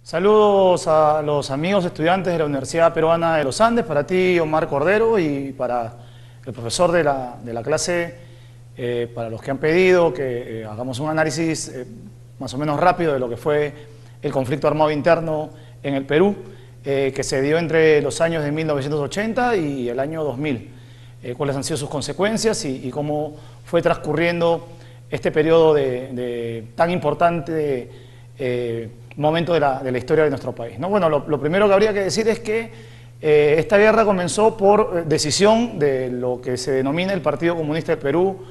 Saludos a los amigos estudiantes de la Universidad Peruana de los Andes, para ti Omar Cordero y para el profesor de la clase, para los que han pedido que hagamos un análisis más o menos rápido de lo que fue el conflicto armado interno en el Perú, que se dio entre los años de 1980 y el año 2000, cuáles han sido sus consecuencias y cómo fue transcurriendo este periodo tan importante momento de la historia de nuestro país, ¿no? Bueno, lo primero que habría que decir es que esta guerra comenzó por decisión de lo que se denomina el Partido Comunista del Perú,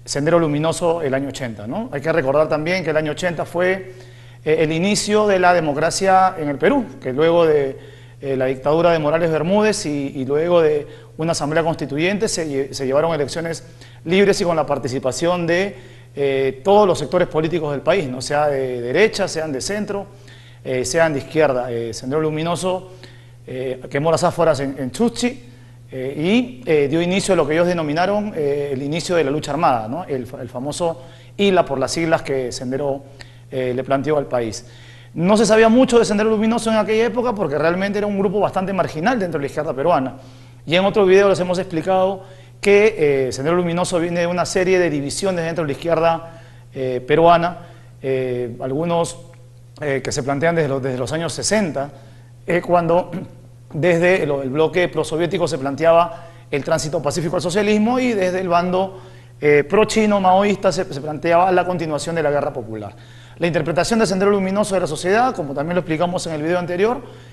Sendero Luminoso, el año 80, ¿no? Hay que recordar también que el año 80 fue el inicio de la democracia en el Perú, que luego de la dictadura de Morales Bermúdez y luego de una asamblea constituyente se llevaron elecciones libres y con la participación de todos los sectores políticos del país, ¿no? Sea de derecha, sean de centro, sean de izquierda. Sendero Luminoso quemó las áforas en Chuchi y dio inicio a lo que ellos denominaron el inicio de la lucha armada, ¿no? El famoso ILA, por las siglas que Sendero le planteó al país. No se sabía mucho de Sendero Luminoso en aquella época porque realmente era un grupo bastante marginal dentro de la izquierda peruana. Y en otro video les hemos explicado que Sendero Luminoso viene de una serie de divisiones dentro de la izquierda peruana, algunos que se plantean desde los años 60, cuando desde el bloque prosoviético se planteaba el tránsito pacífico al socialismo y desde el bando pro-chino maoísta se planteaba la continuación de la guerra popular. La interpretación de Sendero Luminoso de la sociedad, como también lo explicamos en el video anterior,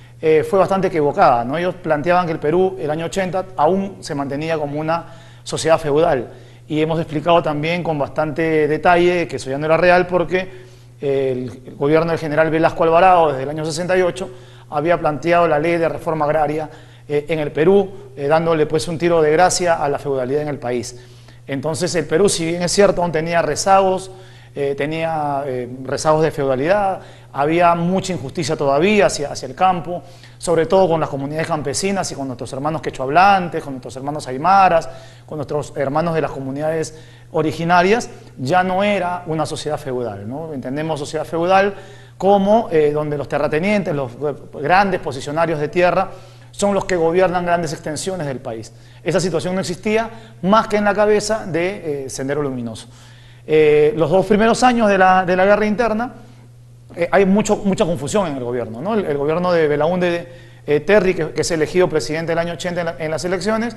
fue bastante equivocada, ¿no? Ellos planteaban que el Perú, el año 80, aún se mantenía como una sociedad feudal. Y hemos explicado también con bastante detalle que eso ya no era real porque el gobierno del general Velasco Alvarado, desde el año 68, había planteado la ley de reforma agraria en el Perú, dándole pues un tiro de gracia a la feudalidad en el país. Entonces el Perú, si bien es cierto, aún tenía rezagos de feudalidad, había mucha injusticia todavía hacia el campo, sobre todo con las comunidades campesinas y con nuestros hermanos quechohablantes, con nuestros hermanos aymaras, con nuestros hermanos de las comunidades originarias. Ya no era una sociedad feudal, ¿no? Entendemos sociedad feudal como donde los terratenientes, los grandes posicionarios de tierra, son los que gobiernan grandes extensiones del país. Esa situación no existía más que en la cabeza de Sendero Luminoso. Los dos primeros años de la guerra interna hay mucha confusión en el gobierno, ¿no? El gobierno de Belaúnde Terry, que es elegido presidente del año 80 en las elecciones,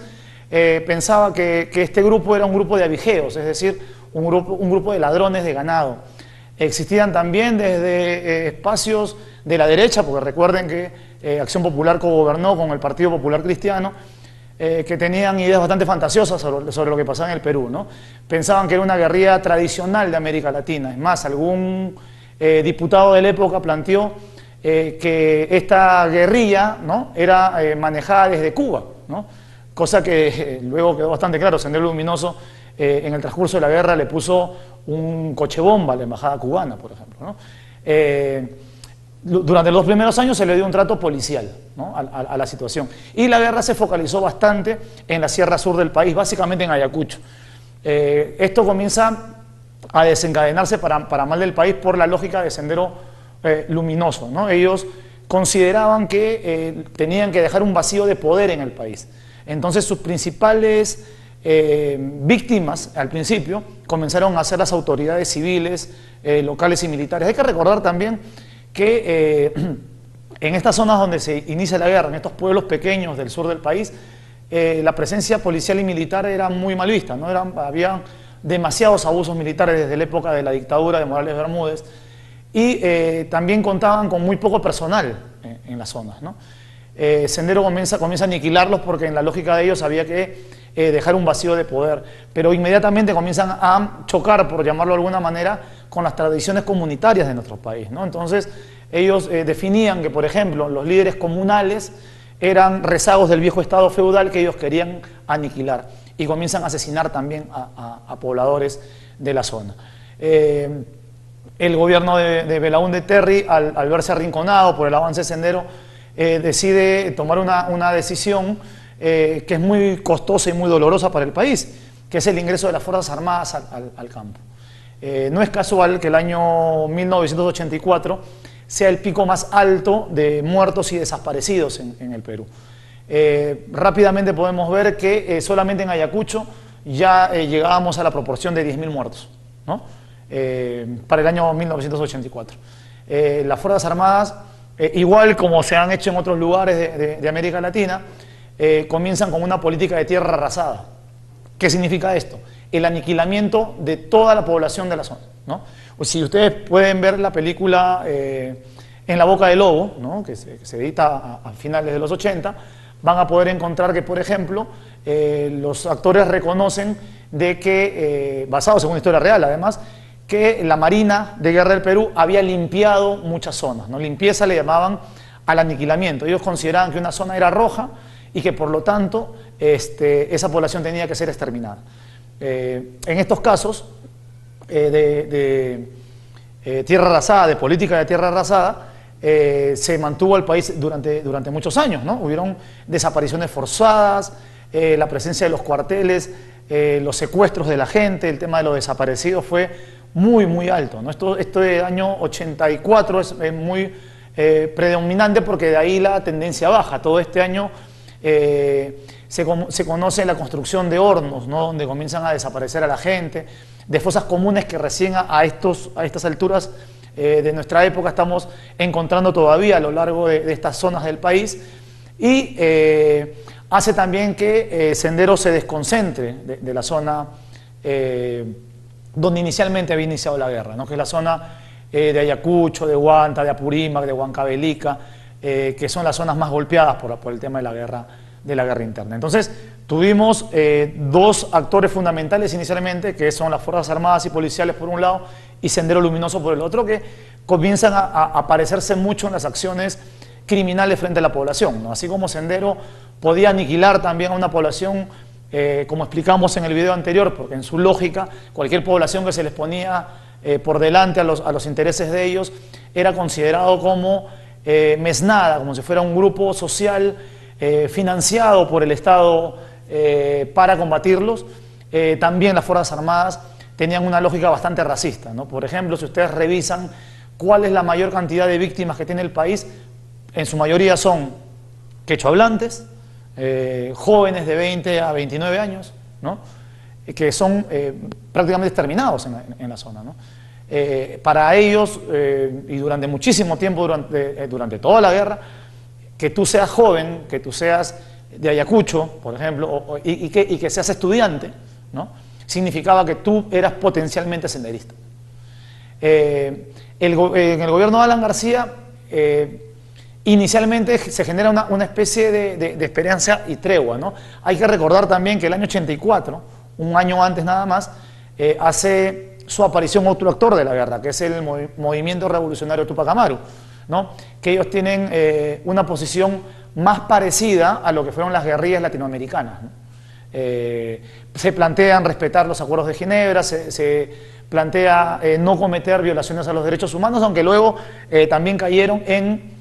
pensaba que este grupo era un grupo de avigeos, es decir, un grupo de ladrones de ganado. Existían también desde espacios de la derecha, porque recuerden que Acción Popular cogobernó con el Partido Popular Cristiano, que tenían ideas bastante fantasiosas sobre lo que pasaba en el Perú, ¿no? Pensaban que era una guerrilla tradicional de América Latina. Es más, algún diputado de la época planteó que esta guerrilla, ¿no?, era manejada desde Cuba, ¿no? Cosa que luego quedó bastante claro. Sendero Luminoso en el transcurso de la guerra le puso un coche bomba a la embajada cubana, por ejemplo, ¿no? Durante los dos primeros años se le dio un trato policial, ¿no?, a la situación. Y la guerra se focalizó bastante en la sierra sur del país, básicamente en Ayacucho. Esto comienza a desencadenarse para mal del país por la lógica de Sendero Luminoso, ¿no? Ellos consideraban que tenían que dejar un vacío de poder en el país. Entonces sus principales víctimas al principio comenzaron a ser las autoridades civiles, locales y militares. Hay que recordar también que en estas zonas donde se inicia la guerra, en estos pueblos pequeños del sur del país, la presencia policial y militar era muy mal vista, ¿no? Había demasiados abusos militares desde la época de la dictadura de Morales Bermúdez y también contaban con muy poco personal en las zonas, ¿no? Sendero comienza a aniquilarlos porque en la lógica de ellos había que dejar un vacío de poder, pero inmediatamente comienzan a chocar, por llamarlo de alguna manera, con las tradiciones comunitarias de nuestro país, ¿no? Entonces ellos definían que, por ejemplo, los líderes comunales eran rezagos del viejo estado feudal que ellos querían aniquilar y comienzan a asesinar también a pobladores de la zona. El gobierno de Belaúnde Terry, al verse arrinconado por el avance de Sendero, decide tomar una decisión que es muy costosa y muy dolorosa para el país, que es el ingreso de las Fuerzas Armadas al campo. No es casual que el año 1984 sea el pico más alto de muertos y desaparecidos en el Perú. Rápidamente podemos ver que solamente en Ayacucho ya llegábamos a la proporción de 10.000 muertos, ¿no? Para el año 1984. Las Fuerzas Armadas, igual como se han hecho en otros lugares de América Latina, comienzan con una política de tierra arrasada. ¿Qué significa esto? El aniquilamiento de toda la población de la zona, ¿no? O si ustedes pueden ver la película En la boca del lobo, ¿no? que se edita a finales de los 80, van a poder encontrar que, por ejemplo, los actores reconocen de que, basados en una historia real además, que la Marina de Guerra del Perú había limpiado muchas zonas, ¿no? Limpieza le llamaban al aniquilamiento. Ellos consideraban que una zona era roja y que por lo tanto esa población tenía que ser exterminada. En estos casos de tierra arrasada, de política de tierra arrasada, se mantuvo el país durante muchos años, ¿no? Hubieron desapariciones forzadas, la presencia de los cuarteles, los secuestros de la gente, el tema de los desaparecidos fue muy alto, ¿no? Esto de año 84 es muy predominante porque de ahí la tendencia baja. Todo este año se conoce la construcción de hornos, ¿no? Donde comienzan a desaparecer a la gente, de fosas comunes que recién a estas alturas de nuestra época estamos encontrando todavía a lo largo de estas zonas del país, y hace también que Sendero se desconcentre de la zona donde inicialmente había iniciado la guerra, ¿no? Que es la zona de Ayacucho, de Huanta, de Apurímac, de Huancavelica, que son las zonas más golpeadas por el tema de la guerra interna. Entonces, tuvimos dos actores fundamentales inicialmente, que son las Fuerzas Armadas y Policiales por un lado, y Sendero Luminoso por el otro, que comienzan a parecerse mucho en las acciones criminales frente a la población, ¿no? Así como Sendero podía aniquilar también a una población, como explicamos en el video anterior, porque en su lógica, cualquier población que se les ponía por delante a los intereses de ellos, era considerado como mesnada, como si fuera un grupo social financiado por el Estado para combatirlos. También las Fuerzas Armadas tenían una lógica bastante racista, ¿no? Por ejemplo, si ustedes revisan cuál es la mayor cantidad de víctimas que tiene el país, en su mayoría son quechohablantes, jóvenes de 20 a 29 años, ¿no? Que son prácticamente exterminados en la zona, ¿no? Para ellos, y durante muchísimo tiempo, durante toda la guerra, que tú seas joven, que tú seas de Ayacucho, por ejemplo, y que seas estudiante, ¿no? Significaba que tú eras potencialmente senderista. En el gobierno de Alan García, inicialmente se genera una especie de esperanza y tregua, ¿no? Hay que recordar también que el año 84, un año antes nada más, hace su aparición otro actor de la guerra, que es el Movimiento Revolucionario Tupac Amaru, ¿no? Que ellos tienen una posición más parecida a lo que fueron las guerrillas latinoamericanas, ¿no? Se plantean respetar los acuerdos de Ginebra, se plantea no cometer violaciones a los derechos humanos, aunque luego también cayeron en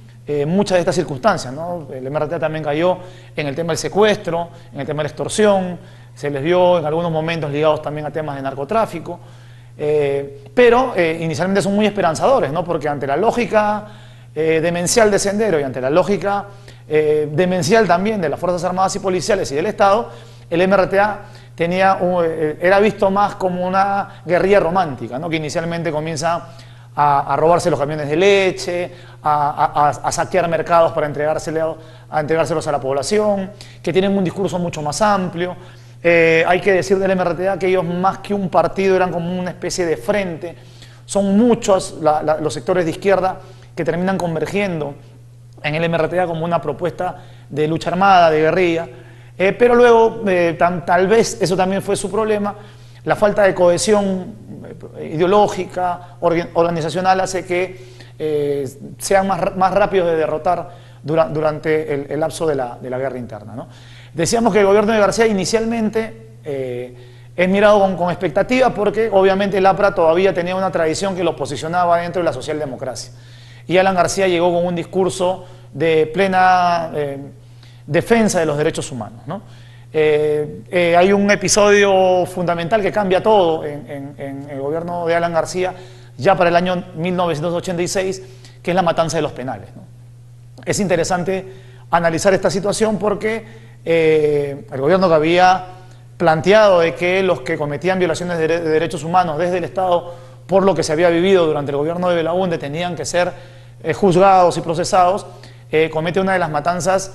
muchas de estas circunstancias, ¿no? El MRTA también cayó en el tema del secuestro, en el tema de la extorsión, se les vio en algunos momentos ligados también a temas de narcotráfico, pero inicialmente son muy esperanzadores, ¿no? Porque ante la lógica demencial de Sendero y ante la lógica demencial también de las Fuerzas Armadas y Policiales y del Estado, el MRTA era visto más como una guerrilla romántica, ¿no? Que inicialmente comienza a robarse los camiones de leche, a saquear mercados para entregárselos a la población, que tienen un discurso mucho más amplio. Hay que decir del MRTA que ellos, más que un partido, eran como una especie de frente. Son muchos los sectores de izquierda que terminan convergiendo en el MRTA como una propuesta de lucha armada, de guerrilla, pero luego tal vez eso también fue su problema. La falta de cohesión ideológica, organizacional, hace que sean más rápidos de derrotar durante el lapso de la guerra interna, ¿no? Decíamos que el gobierno de García inicialmente es mirado con expectativa porque obviamente el APRA todavía tenía una tradición que lo posicionaba dentro de la socialdemocracia. Y Alan García llegó con un discurso de plena defensa de los derechos humanos, ¿no? Hay un episodio fundamental que cambia todo en el gobierno de Alan García, ya para el año 1986, que es la matanza de los penales, ¿no? Es interesante analizar esta situación porque el gobierno que había planteado de que los que cometían violaciones de derechos humanos desde el Estado por lo que se había vivido durante el gobierno de Belaúnde tenían que ser juzgados y procesados, comete una de las matanzas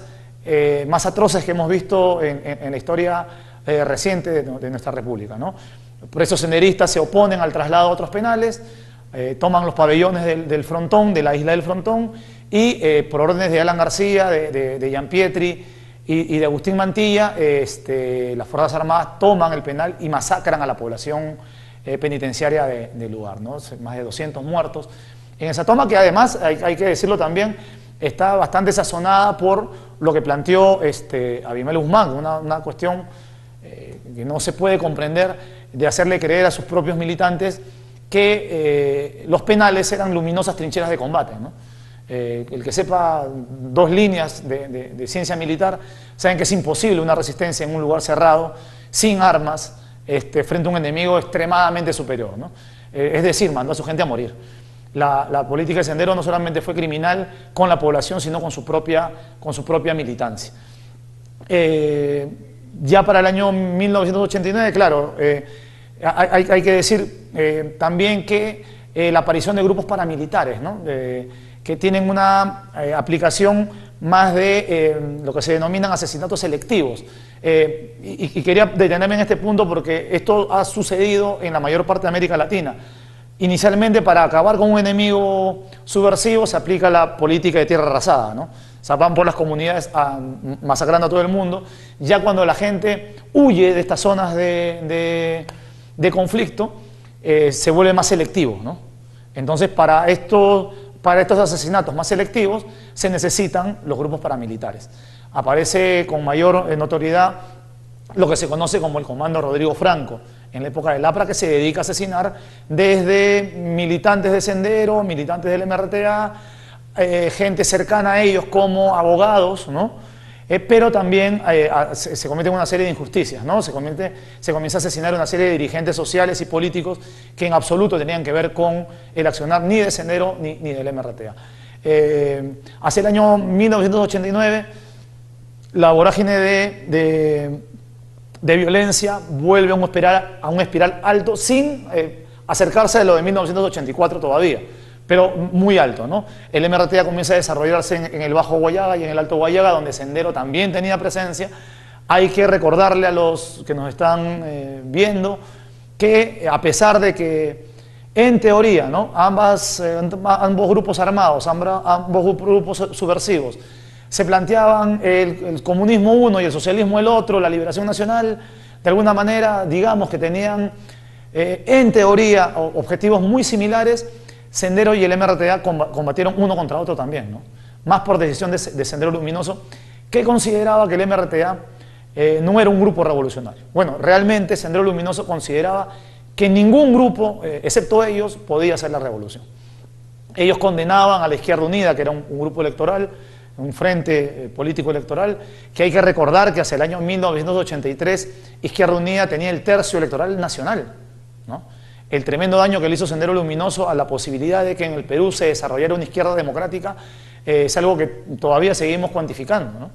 más atroces que hemos visto en la historia reciente de nuestra república, ¿no? Presos senderistas se oponen al traslado a otros penales, toman los pabellones del Frontón, de la isla del Frontón, y por órdenes de Alan García, de Jean Pietri y de Agustín Mantilla, las Fuerzas Armadas toman el penal y masacran a la población penitenciaria del lugar, ¿no? Más de 200 muertos en esa toma, que además, hay que decirlo también, está bastante sazonada por lo que planteó Abimael Guzmán, una cuestión que no se puede comprender, de hacerle creer a sus propios militantes que los penales eran luminosas trincheras de combate, ¿no? El que sepa 2 líneas de ciencia militar saben que es imposible una resistencia en un lugar cerrado, sin armas, frente a un enemigo extremadamente superior, ¿no? Es decir, mandó a su gente a morir. La política de Sendero no solamente fue criminal con la población, sino con su propia militancia. Ya para el año 1989, claro, hay que decir también que la aparición de grupos paramilitares, ¿no? Que tienen una aplicación más de lo que se denominan asesinatos selectivos. Y quería detenerme en este punto porque esto ha sucedido en la mayor parte de América Latina. Inicialmente, para acabar con un enemigo subversivo, se aplica la política de tierra arrasada, ¿no? O sea, van por las comunidades masacrando a todo el mundo. Ya cuando la gente huye de estas zonas de conflicto, se vuelve más selectivo, ¿no? Entonces, para estos asesinatos más selectivos se necesitan los grupos paramilitares. Aparece con mayor notoriedad lo que se conoce como el Comando Rodrigo Franco, en la época del APRA, que se dedica a asesinar desde militantes de Sendero, militantes del MRTA, gente cercana a ellos como abogados, ¿no? Pero también se cometen una serie de injusticias, ¿no? Se comienza a asesinar una serie de dirigentes sociales y políticos que en absoluto tenían que ver con el accionar ni de Sendero ni del MRTA. Hacia el año 1989, la vorágine de violencia vuelve a un espiral alto, sin acercarse a lo de 1984 todavía, pero muy alto, ¿no? El MRTA comienza a desarrollarse en el Bajo Guayaga y en el Alto Guayaga, donde Sendero también tenía presencia. Hay que recordarle a los que nos están viendo que, a pesar de que en teoría, ¿no?, ambos grupos armados, ambos grupos subversivos, se planteaban el comunismo uno y el socialismo el otro, la liberación nacional, de alguna manera, digamos que tenían en teoría objetivos muy similares. Sendero y el MRTA combatieron uno contra otro también, ¿no? Más por decisión de Sendero Luminoso, que consideraba que el MRTA no era un grupo revolucionario. Bueno, realmente Sendero Luminoso consideraba que ningún grupo, excepto ellos, podía hacer la revolución. Ellos condenaban a la Izquierda Unida, que era un grupo electoral, un frente político electoral, que hay que recordar que hacia el año 1983 Izquierda Unida tenía el tercio electoral nacional, ¿no? El tremendo daño que le hizo Sendero Luminoso a la posibilidad de que en el Perú se desarrollara una izquierda democrática es algo que todavía seguimos cuantificando, ¿no?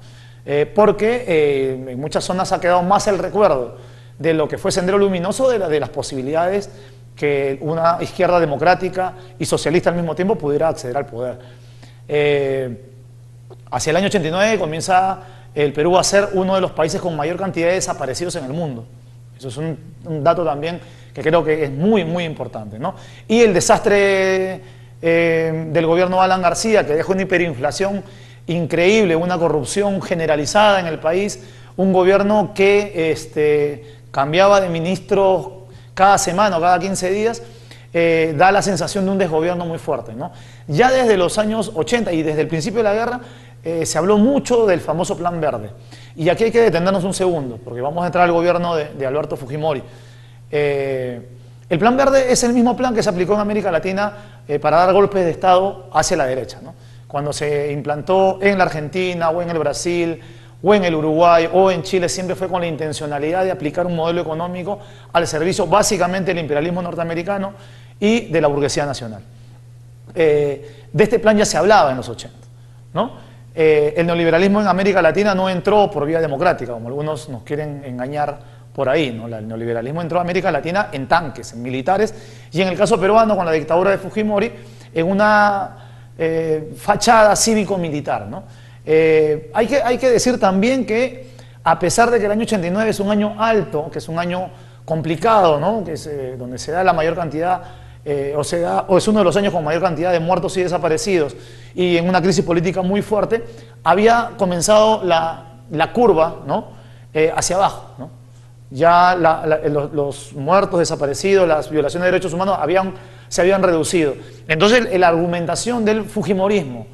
Porque en muchas zonas ha quedado más el recuerdo de lo que fue Sendero Luminoso de las posibilidades que una izquierda democrática y socialista al mismo tiempo pudiera acceder al poder. Hacia el año 89 comienza el Perú a ser uno de los países con mayor cantidad de desaparecidos en el mundo. Eso es un dato también que creo que es muy, muy importante, ¿no? Y el desastre del gobierno de Alan García, que dejó una hiperinflación increíble, una corrupción generalizada en el país, un gobierno que cambiaba de ministros cada semana o cada 15 días, da la sensación de un desgobierno muy fuerte, ¿no? Ya desde los años 80 y desde el principio de la guerra se habló mucho del famoso Plan Verde. Y aquí hay que detenernos un segundo, porque vamos a entrar al gobierno de Alberto Fujimori. El Plan Verde es el mismo plan que se aplicó en América Latina para dar golpes de Estado hacia la derecha, ¿no? Cuando se implantó en la Argentina o en el Brasil o en el Uruguay o en Chile, siempre fue con la intencionalidad de aplicar un modelo económico al servicio básicamente del imperialismo norteamericano y de la burguesía nacional. de este plan ya se hablaba en los 80, ¿no? El neoliberalismo en América Latina no entró por vía democrática, como algunos nos quieren engañar por ahí, ¿no? El neoliberalismo entró a América Latina en tanques, en militares, y en el caso peruano, con la dictadura de Fujimori, en una fachada cívico-militar, ¿no? Hay que decir también que, a pesar de que el año 89 es un año alto, que es un año complicado, ¿no? Que es, donde se da la mayor cantidad, o es uno de los años con mayor cantidad de muertos y desaparecidos, y en una crisis política muy fuerte, había comenzado la curva, ¿no? Hacia abajo, ¿no? Ya los muertos, desaparecidos, las violaciones de derechos humanos se habían reducido. Entonces, la argumentación del fujimorismo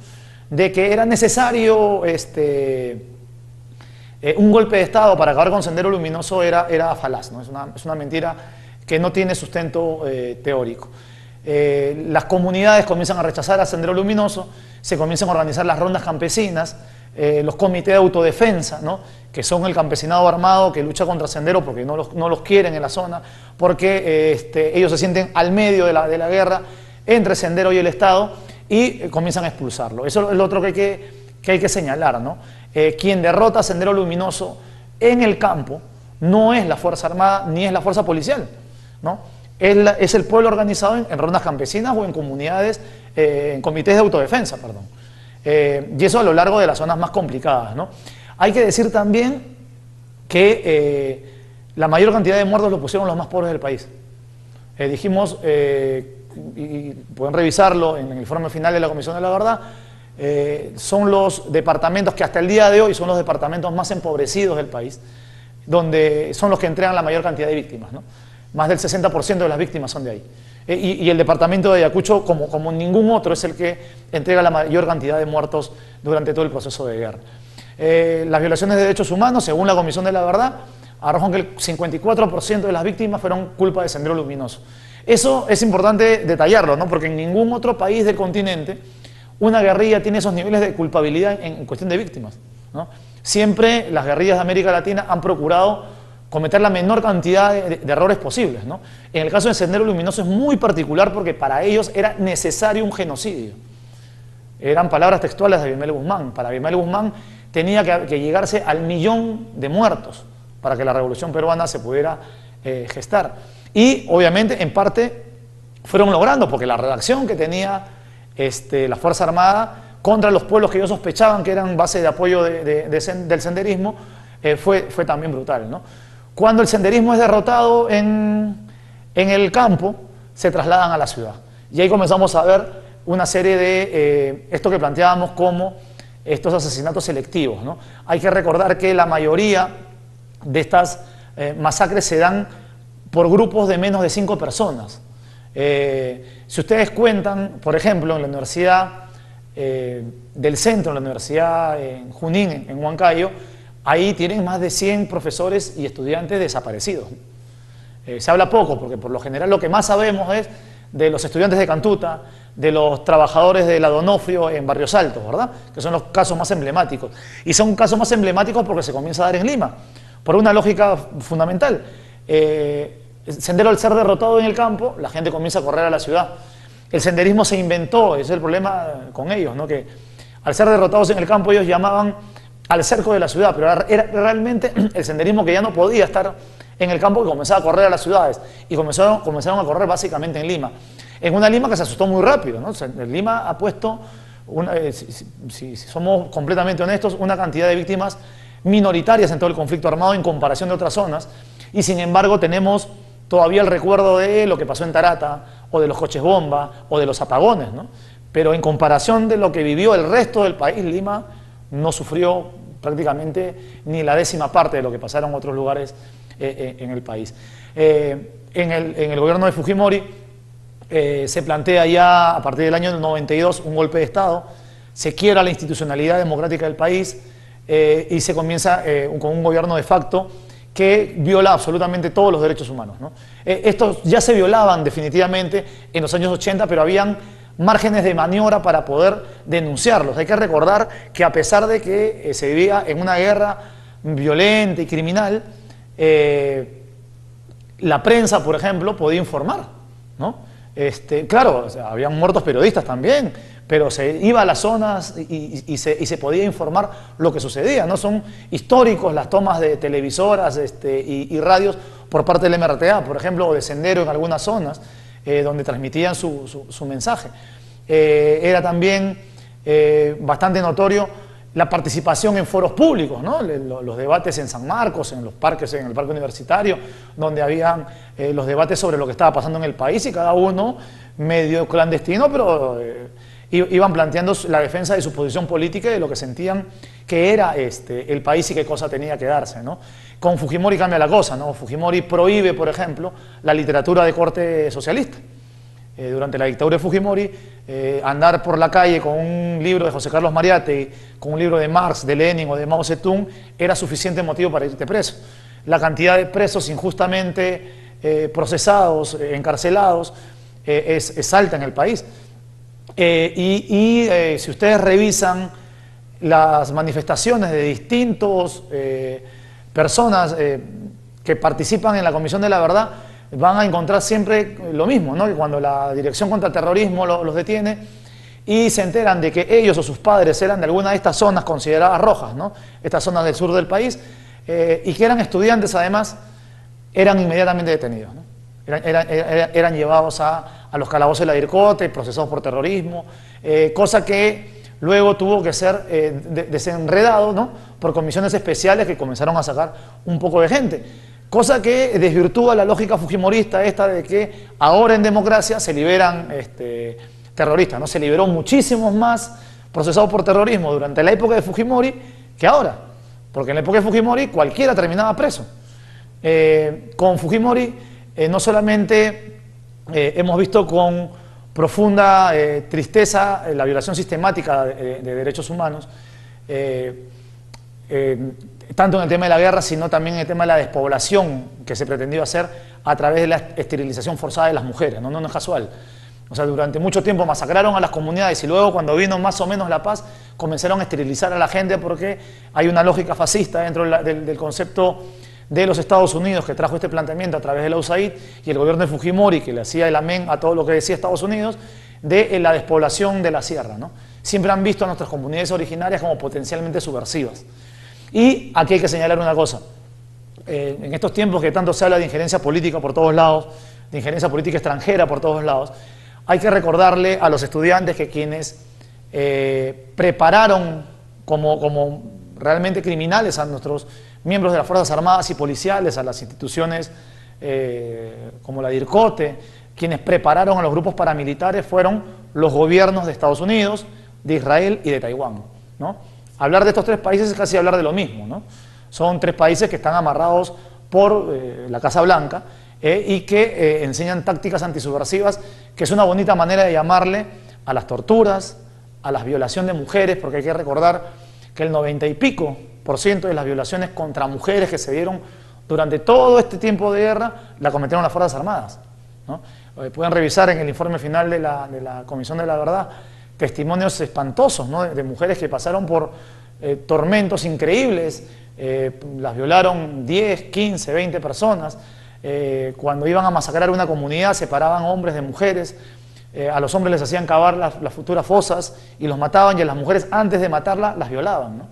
de que era necesario un golpe de Estado para acabar con Sendero Luminoso era falaz, ¿no? Es una mentira que no tiene sustento teórico. Las comunidades comienzan a rechazar a Sendero Luminoso, se comienzan a organizar las rondas campesinas, los comités de autodefensa, ¿no? Que son el campesinado armado que lucha contra Sendero porque no los quieren en la zona, porque ellos se sienten al medio de la guerra entre Sendero y el Estado y comienzan a expulsarlo. Eso es lo otro que hay que señalar, ¿no? Quien derrota a Sendero Luminoso en el campo no es la Fuerza Armada ni es la Fuerza Policial, ¿no? Es el pueblo organizado en rondas campesinas o en comunidades, en comités de autodefensa, perdón. Y eso a lo largo de las zonas más complicadas, ¿no? Hay que decir también que la mayor cantidad de muertos lo pusieron los más pobres del país. Dijimos, y pueden revisarlo en el informe final de la Comisión de la Verdad, son los departamentos que hasta el día de hoy son los departamentos más empobrecidos del país, donde son los que entregan la mayor cantidad de víctimas, ¿no? Más del 60% de las víctimas son de ahí. Y el departamento de Ayacucho, como ningún otro, es el que entrega la mayor cantidad de muertos durante todo el proceso de guerra. Las violaciones de derechos humanos, según la Comisión de la Verdad, arrojan que el 54% de las víctimas fueron culpa de Sendero Luminoso. Eso es importante detallarlo, ¿no? Porque en ningún otro país del continente una guerrilla tiene esos niveles de culpabilidad en cuestión de víctimas, ¿no? Siempre las guerrillas de América Latina han procurado cometer la menor cantidad de errores posibles, ¿no? En el caso de Sendero Luminoso es muy particular porque para ellos era necesario un genocidio. Eran palabras textuales de Abimael Guzmán. Para Abimael Guzmán tenía que llegarse al 1.000.000 de muertos para que la revolución peruana se pudiera gestar. Y obviamente en parte fueron logrando, porque la redacción que tenía la Fuerza Armada contra los pueblos que ellos sospechaban que eran base de apoyo del senderismo fue también brutal, ¿no? Cuando el senderismo es derrotado en el campo, se trasladan a la ciudad. Y ahí comenzamos a ver una serie de esto que planteábamos como estos asesinatos selectivos, ¿no? Hay que recordar que la mayoría de estas masacres se dan por grupos de menos de 5 personas. Si ustedes cuentan, por ejemplo, en la Universidad del Centro, en la Universidad en Junín, en Huancayo, ahí tienen más de 100 profesores y estudiantes desaparecidos. Se habla poco, porque por lo general lo que más sabemos es de los estudiantes de Cantuta, de los trabajadores de la Donofrio en Barrios Altos, ¿verdad? Que son los casos más emblemáticos. Y son casos más emblemáticos porque se comienza a dar en Lima, por una lógica fundamental. Sendero, al ser derrotado en el campo, la gente comienza a correr a la ciudad. El senderismo se inventó, ese es el problema con ellos, ¿no? Que al ser derrotados en el campo ellos llamaban al cerco de la ciudad, pero era realmente el senderismo que ya no podía estar en el campo, que comenzaba a correr a las ciudades, y comenzaron a correr básicamente en Lima. En una Lima que se asustó muy rápido, ¿no? Lima ha puesto, si somos completamente honestos, una cantidad de víctimas minoritarias en todo el conflicto armado en comparación de otras zonas, y sin embargo tenemos todavía el recuerdo de lo que pasó en Tarata, o de los coches bomba, o de los apagones, ¿no? Pero en comparación de lo que vivió el resto del país, Lima no sufrió prácticamente ni la 10ª parte de lo que pasaron en otros lugares en el país. En el gobierno de Fujimori se plantea ya a partir del año 92 un golpe de Estado, se quiebra la institucionalidad democrática del país y se comienza con un gobierno de facto que viola absolutamente todos los derechos humanos, ¿no? Estos ya se violaban definitivamente en los años 80, pero habían márgenes de maniobra para poder denunciarlos. Hay que recordar que a pesar de que se vivía en una guerra violenta y criminal, la prensa, por ejemplo, podía informar, ¿no? Claro, o sea, habían muertos periodistas también, pero se iba a las zonas y se podía informar lo que sucedía, ¿no? Son históricos las tomas de televisoras y radios por parte del MRTA, por ejemplo, o de Sendero en algunas zonas, donde transmitían su mensaje. Era también bastante notorio la participación en foros públicos, ¿no? Los debates en San Marcos, en los parques, en el parque universitario, donde habían los debates sobre lo que estaba pasando en el país y cada uno medio clandestino, pero iban planteando la defensa de su posición política y de lo que sentían que era el país y qué cosa tenía que darse, ¿no? Con Fujimori cambia la cosa, ¿no? Fujimori prohíbe, por ejemplo, la literatura de corte socialista. Durante la dictadura de Fujimori, andar por la calle con un libro de José Carlos Mariátegui, con un libro de Marx, de Lenin o de Mao Zedong, era suficiente motivo para irte preso. La cantidad de presos injustamente procesados, encarcelados, es alta en el país. Si ustedes revisan las manifestaciones de distintos personas que participan en la Comisión de la Verdad, van a encontrar siempre lo mismo, ¿no? Que cuando la Dirección contra el Terrorismo los detiene y se enteran de que ellos o sus padres eran de alguna de estas zonas consideradas rojas, ¿no? Estas zonas del sur del país, y que eran estudiantes además, eran inmediatamente detenidos, ¿no? Eran llevados a los calabozos de la DIRCOTE, procesados por terrorismo, cosa que luego tuvo que ser desenredado, ¿no? Por comisiones especiales que comenzaron a sacar un poco de gente. Cosa que desvirtúa la lógica fujimorista esta de que ahora en democracia se liberan terroristas, ¿no? Se liberó muchísimos más procesados por terrorismo durante la época de Fujimori que ahora, porque en la época de Fujimori cualquiera terminaba preso. Con Fujimori no solamente hemos visto con profunda tristeza la violación sistemática de derechos humanos, tanto en el tema de la guerra, sino también en el tema de la despoblación que se pretendió hacer a través de la esterilización forzada de las mujeres, no es casual. O sea, durante mucho tiempo masacraron a las comunidades y luego cuando vino más o menos la paz comenzaron a esterilizar a la gente porque hay una lógica fascista dentro del concepto de los Estados Unidos que trajo este planteamiento a través de la USAID y el gobierno de Fujimori que le hacía el amén a todo lo que decía Estados Unidos de la despoblación de la sierra, ¿no? Siempre han visto a nuestras comunidades originarias como potencialmente subversivas. Y aquí hay que señalar una cosa, en estos tiempos que tanto se habla de injerencia política por todos lados, de injerencia política extranjera por todos lados, hay que recordarle a los estudiantes que quienes prepararon como realmente criminales a nuestros miembros de las Fuerzas Armadas y policiales, a las instituciones como la DIRCOTE, quienes prepararon a los grupos paramilitares fueron los gobiernos de Estados Unidos, de Israel y de Taiwán, ¿no? Hablar de estos tres países es casi hablar de lo mismo, ¿no? Son tres países que están amarrados por la Casa Blanca y que enseñan tácticas antisubversivas, que es una bonita manera de llamarle a las torturas, a la violación de mujeres, porque hay que recordar que el 90 y pico % de las violaciones contra mujeres que se dieron durante todo este tiempo de guerra la cometieron las Fuerzas Armadas, ¿no? Pueden revisar en el informe final de la Comisión de la Verdad testimonios espantosos, ¿no? de mujeres que pasaron por tormentos increíbles, las violaron 10, 15, 20 personas, cuando iban a masacrar una comunidad separaban hombres de mujeres, a los hombres les hacían cavar las futuras fosas y los mataban y a las mujeres antes de matarlas las violaban, ¿no?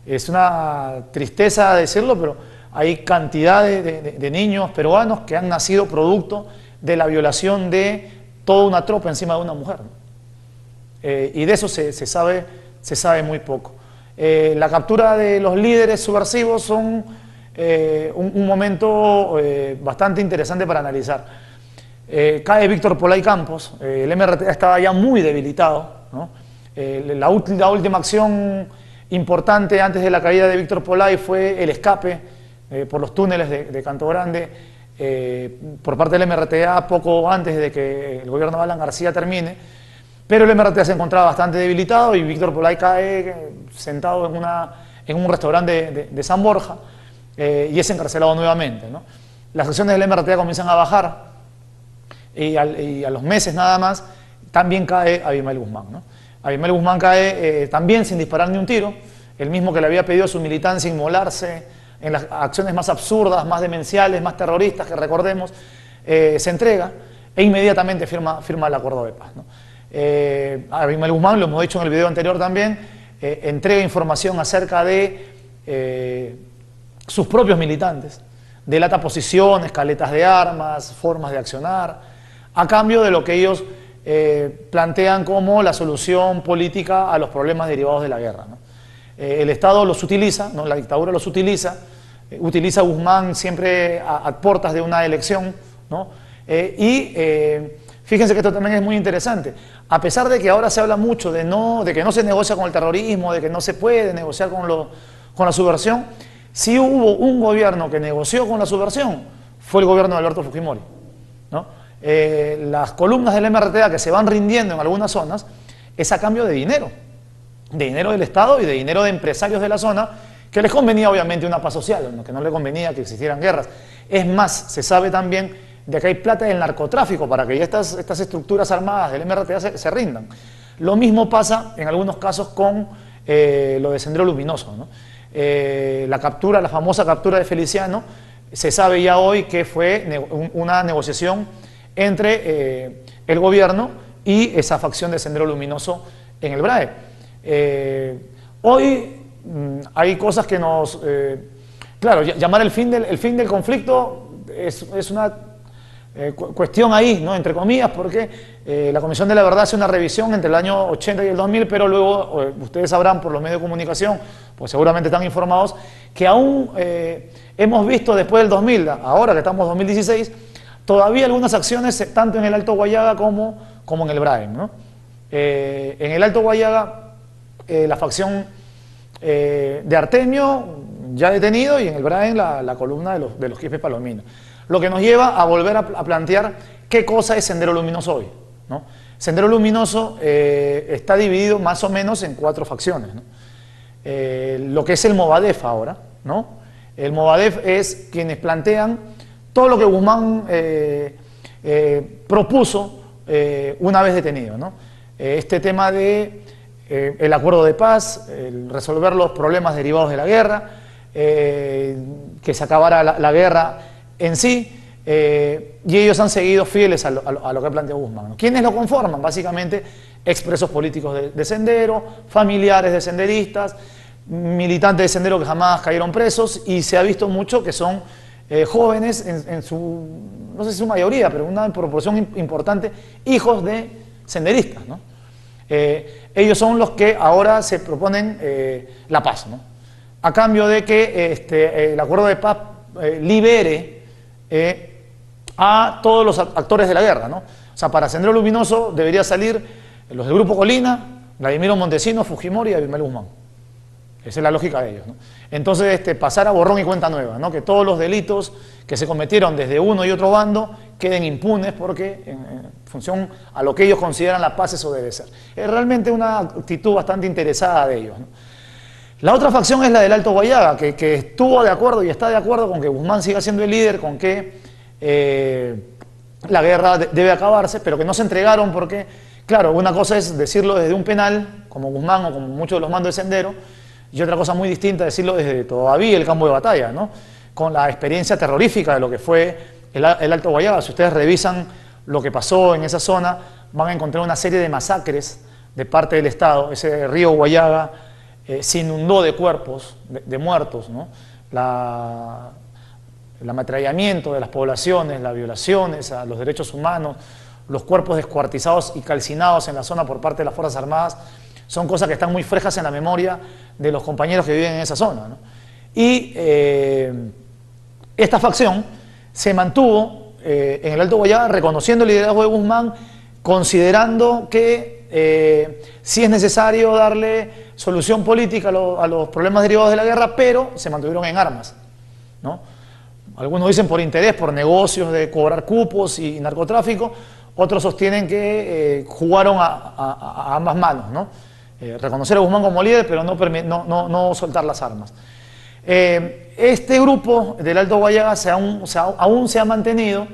Es una tristeza decirlo, pero hay cantidad de niños peruanos que han nacido producto de la violación de toda una tropa encima de una mujer, ¿no? Y de eso se sabe muy poco. La captura de los líderes subversivos son un momento bastante interesante para analizar. Cae Víctor Polay Campos, el MRTA estaba ya muy debilitado, ¿no? La última acción importante antes de la caída de Víctor Polay fue el escape por los túneles de Canto Grande por parte del MRTA poco antes de que el gobierno de Alan García termine, pero el MRTA se encontraba bastante debilitado y Víctor Polay cae sentado en un restaurante de San Borja y es encarcelado nuevamente, ¿no? Las acciones del MRTA comienzan a bajar y a los meses nada más también cae Abimael Guzmán, ¿no? Abimael Guzmán cae también sin disparar ni un tiro, el mismo que le había pedido a su militancia inmolarse en las acciones más absurdas, más demenciales, más terroristas que recordemos, se entrega e inmediatamente firma el acuerdo de paz, ¿no? Abimael Guzmán, lo hemos dicho en el video anterior también, entrega información acerca de sus propios militantes, delata posiciones, caletas de armas, formas de accionar, a cambio de lo que ellos plantean como la solución política a los problemas derivados de la guerra, ¿no? El Estado los utiliza, ¿no? La dictadura los utiliza, utiliza a Guzmán siempre a puertas de una elección, ¿no? Fíjense que esto también es muy interesante. A pesar de que ahora se habla mucho de que no se negocia con el terrorismo, de que no se puede negociar con la subversión, sí hubo un gobierno que negoció con la subversión, fue el gobierno de Alberto Fujimori, ¿no? Las columnas del MRTA que se van rindiendo en algunas zonas es a cambio de dinero del Estado y de dinero de empresarios de la zona, que les convenía obviamente una paz social, ¿no? Que no les convenía que existieran guerras. Es más, se sabe también de que hay plata del narcotráfico para que ya estas estructuras armadas del MRTA se rindan. Lo mismo pasa en algunos casos con lo de Sendero Luminoso, ¿no? La famosa captura de Feliciano, se sabe ya hoy que fue una negociación entre el gobierno y esa facción de Sendero Luminoso en el BRAE. Hoy hay cosas que nos... claro, llamar el fin del conflicto es una cuestión ahí, ¿no? Entre comillas, porque la Comisión de la Verdad hace una revisión entre el año 80 y el 2000, pero luego ustedes sabrán por los medios de comunicación, pues seguramente están informados, que aún hemos visto después del 2000, ahora que estamos en 2016, todavía algunas acciones tanto en el Alto Guayaga como en el BRAE, ¿no? En el Alto Guayaga la facción de Artemio ya detenido y en el BRAE la columna de los Quispe Palomino. Lo que nos lleva a volver a plantear qué cosa es Sendero Luminoso hoy, ¿no? Sendero Luminoso está dividido más o menos en 4 facciones, ¿no? Lo que es el Movadef ahora, ¿no? El Movadef es quienes plantean todo lo que Guzmán propuso una vez detenido, ¿no? Este tema de el acuerdo de paz, el resolver los problemas derivados de la guerra, que se acabara la guerra en sí, y ellos han seguido fieles a lo que planteó Guzmán, ¿no? ¿Quiénes lo conforman? Básicamente expresos políticos de Sendero, familiares de senderistas, militantes de Sendero que jamás cayeron presos, y se ha visto mucho que son jóvenes en su, no sé si su mayoría, pero una proporción importante, hijos de senderistas, ¿no? Ellos son los que ahora se proponen la paz, ¿no? A cambio de que el acuerdo de paz libere a todos los actores de la guerra, ¿no? O sea, para Sendero Luminoso debería salir los del Grupo Colina, Vladimiro Montesinos, Fujimori y Abimael Guzmán. Esa es la lógica de ellos, ¿no? Entonces, pasar a borrón y cuenta nueva, ¿no? Que todos los delitos que se cometieron desde uno y otro bando queden impunes porque, en función a lo que ellos consideran la paz, eso debe ser. Es realmente una actitud bastante interesada de ellos, ¿no? La otra facción es la del Alto Guayaga, que estuvo de acuerdo y está de acuerdo con que Guzmán siga siendo el líder, con que la guerra debe acabarse, pero que no se entregaron porque, claro, una cosa es decirlo desde un penal, como Guzmán o como muchos de los mandos de Sendero, y otra cosa muy distinta decirlo desde todavía el campo de batalla, ¿no? Con la experiencia terrorífica de lo que fue el Alto Guayaga. Si ustedes revisan lo que pasó en esa zona, van a encontrar una serie de masacres de parte del Estado. Ese río Guayaga se inundó de cuerpos, de muertos, ¿no? El ametrallamiento de las poblaciones, las violaciones a los derechos humanos, los cuerpos descuartizados y calcinados en la zona por parte de las Fuerzas Armadas, son cosas que están muy frescas en la memoria de los compañeros que viven en esa zona, ¿no? Y esta facción se mantuvo en el Alto Guayaga reconociendo el liderazgo de Guzmán, considerando que sí es necesario darle solución política a los problemas derivados de la guerra, pero se mantuvieron en armas, ¿no? Algunos dicen por interés, por negocios de cobrar cupos y narcotráfico, otros sostienen que jugaron a ambas manos, ¿no? Reconocer a Guzmán como líder, pero no soltar las armas. Este grupo del Alto Guayaga aún se ha mantenido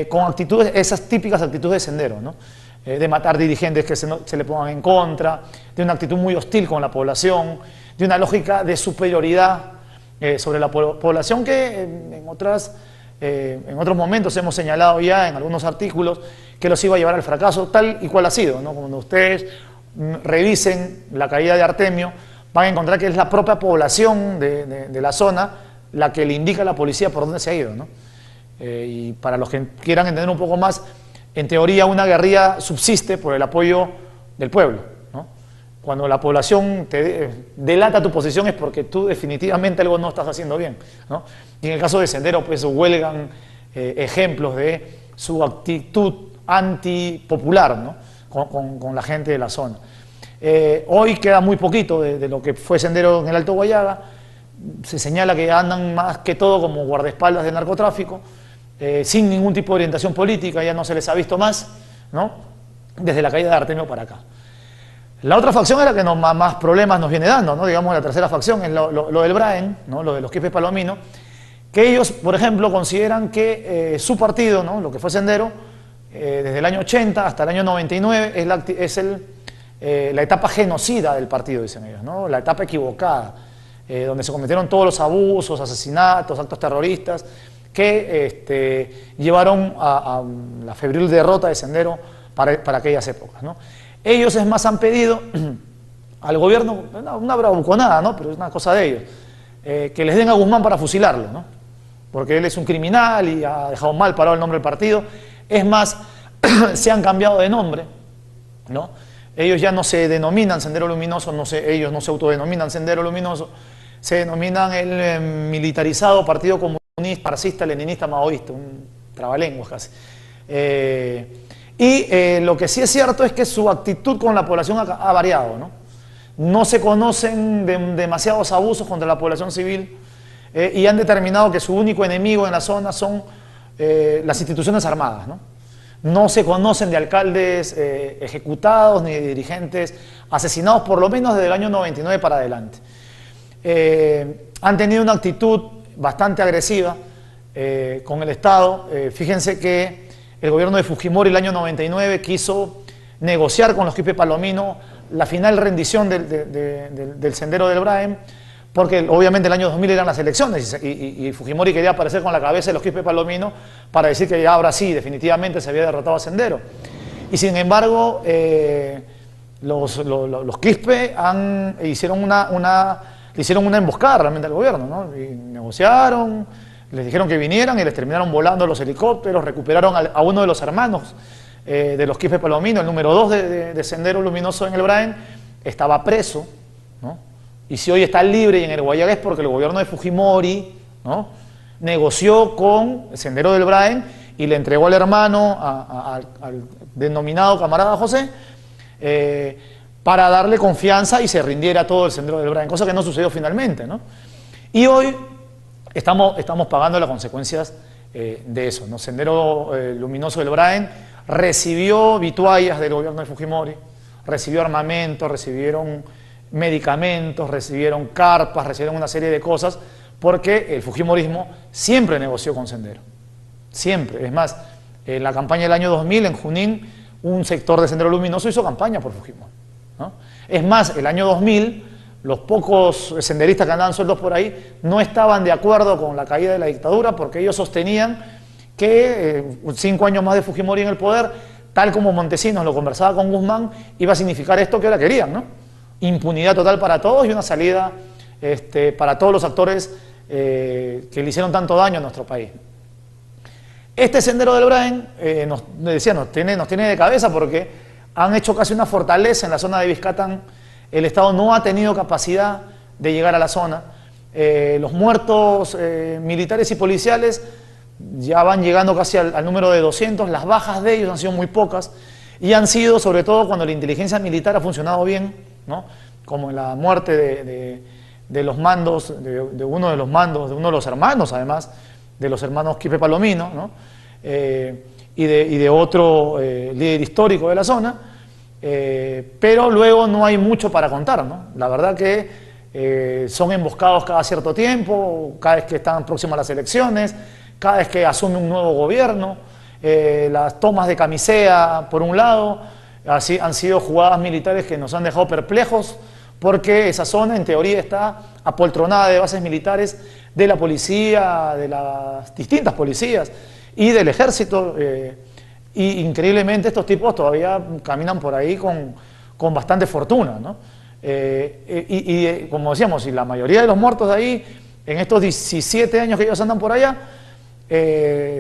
con actitudes, esas típicas actitudes de Sendero, ¿no? De matar dirigentes que se le pongan en contra, de una actitud muy hostil con la población, de una lógica de superioridad sobre la población que en otras En otros momentos hemos señalado ya en algunos artículos que los iba a llevar al fracaso, tal y cual ha sido, ¿no? Cuando ustedes revisen la caída de Artemio, van a encontrar que es la propia población de la zona la que le indica a la policía por dónde se ha ido, ¿no? Y para los que quieran entender un poco más, en teoría una guerrilla subsiste por el apoyo del pueblo, ¿no? Cuando la población te delata tu posición es porque tú definitivamente algo no estás haciendo bien, ¿no? Y en el caso de Sendero, pues huelgan ejemplos de su actitud antipopular, ¿no? Con la gente de la zona. Hoy queda muy poquito de lo que fue Sendero en el Alto Guayaga. Se señala que andan más que todo como guardaespaldas del narcotráfico, sin ningún tipo de orientación política, ya no se les ha visto más, ¿no? Desde la caída de Artemio para acá. La otra facción es la que más problemas nos viene dando, ¿no? Digamos, la tercera facción es lo del Braen, ¿no? Lo de los Quispe Palomino, que ellos, por ejemplo, consideran que su partido, ¿no? Lo que fue Sendero, desde el año 80 hasta el año 99, es la etapa genocida del partido, dicen ellos, ¿no? La etapa equivocada, donde se cometieron todos los abusos, asesinatos, actos terroristas, que llevaron a la febril derrota de Sendero para aquellas épocas, ¿no? Ellos, es más, han pedido al gobierno, una bravuconada, ¿no? Pero es una cosa de ellos, que les den a Guzmán para fusilarlo, ¿no? Porque él es un criminal y ha dejado mal parado el nombre del partido. Es más, se han cambiado de nombre, ¿no? Ellos ya no se denominan Sendero Luminoso, ellos no se autodenominan Sendero Luminoso, se denominan el militarizado Partido Comunista, Marxista, Leninista, Maoísta, un trabalenguas casi. Lo que sí es cierto es que su actitud con la población ha variado, ¿no? No se conocen demasiados abusos contra la población civil, y han determinado que su único enemigo en la zona son las instituciones armadas, ¿no? No se conocen de alcaldes ejecutados ni de dirigentes asesinados, por lo menos desde el año 99 para adelante. Han tenido una actitud bastante agresiva con el Estado. Fíjense que el gobierno de Fujimori el año 99 quiso negociar con los Quispe Palomino la final rendición del Sendero del Braen, porque obviamente el año 2000 eran las elecciones y Fujimori quería aparecer con la cabeza de los Quispe Palomino para decir que ya ahora sí, definitivamente se había derrotado a Sendero. Y sin embargo, los Quispe le hicieron una emboscada realmente al gobierno, ¿no? Y negociaron, les dijeron que vinieran y les terminaron volando los helicópteros, recuperaron a uno de los hermanos de los Quispe Palomino, el número 2 de Sendero Luminoso en el Braen, estaba preso, ¿no? Y si hoy está libre y en el Guayaga es porque el gobierno de Fujimori, ¿no?, negoció con el Sendero del Braen y le entregó al hermano, al denominado camarada José, para darle confianza y se rindiera todo el Sendero del Braen, cosa que no sucedió finalmente, ¿no? Y hoy estamos pagando las consecuencias de eso, ¿no? Sendero Luminoso del Braen recibió vituallas del gobierno de Fujimori, recibió armamento, recibieron medicamentos, recibieron carpas, recibieron una serie de cosas, porque el fujimorismo siempre negoció con Sendero, siempre. Es más, en la campaña del año 2000, en Junín, un sector de Sendero Luminoso hizo campaña por Fujimori, ¿no? Es más, el año 2000, los pocos senderistas que andaban sueltos por ahí no estaban de acuerdo con la caída de la dictadura, porque ellos sostenían que 5 años más de Fujimori en el poder, tal como Montesinos lo conversaba con Guzmán, iba a significar esto que ahora querían, ¿no? Impunidad total para todos y una salida para todos los actores que le hicieron tanto daño a nuestro país. Este Sendero del Braen, nos tiene de cabeza porque han hecho casi una fortaleza en la zona de Vizcatán. El Estado no ha tenido capacidad de llegar a la zona. Los muertos militares y policiales ya van llegando casi al número de 200, las bajas de ellos han sido muy pocas y han sido sobre todo cuando la inteligencia militar ha funcionado bien, ¿no? Como en la muerte de los mandos, de uno de los hermanos, además, de los hermanos Quispe Palomino, ¿no? y de otro líder histórico de la zona, pero luego no hay mucho para contar, ¿no? La verdad que son emboscados cada cierto tiempo, cada vez que están próximas las elecciones, cada vez que asume un nuevo gobierno, las tomas de camisea por un lado, así han sido jugadas militares que nos han dejado perplejos porque esa zona en teoría está apoltronada de bases militares de la policía, de las distintas policías y del ejército, y increíblemente estos tipos todavía caminan por ahí con bastante fortuna, ¿no? Como decíamos, y la mayoría de los muertos de ahí, en estos 17 años que ellos andan por allá,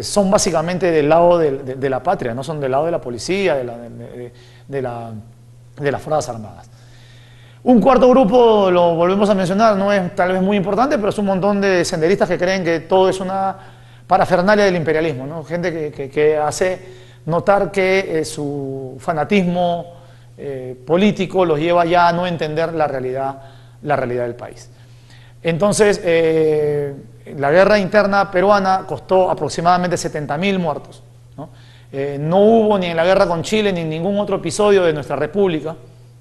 son básicamente del lado de la patria, no son del lado de la policía, de las Fuerzas Armadas. Un cuarto grupo, lo volvemos a mencionar, no es tal vez muy importante, pero es un montón de senderistas que creen que todo es una parafernalia del imperialismo, ¿no? Gente que hace notar que su fanatismo político los lleva ya a no entender la realidad del país. Entonces, la guerra interna peruana costó aproximadamente 70.000 muertos, ¿no? No hubo ni en la guerra con Chile ni en ningún otro episodio de nuestra república,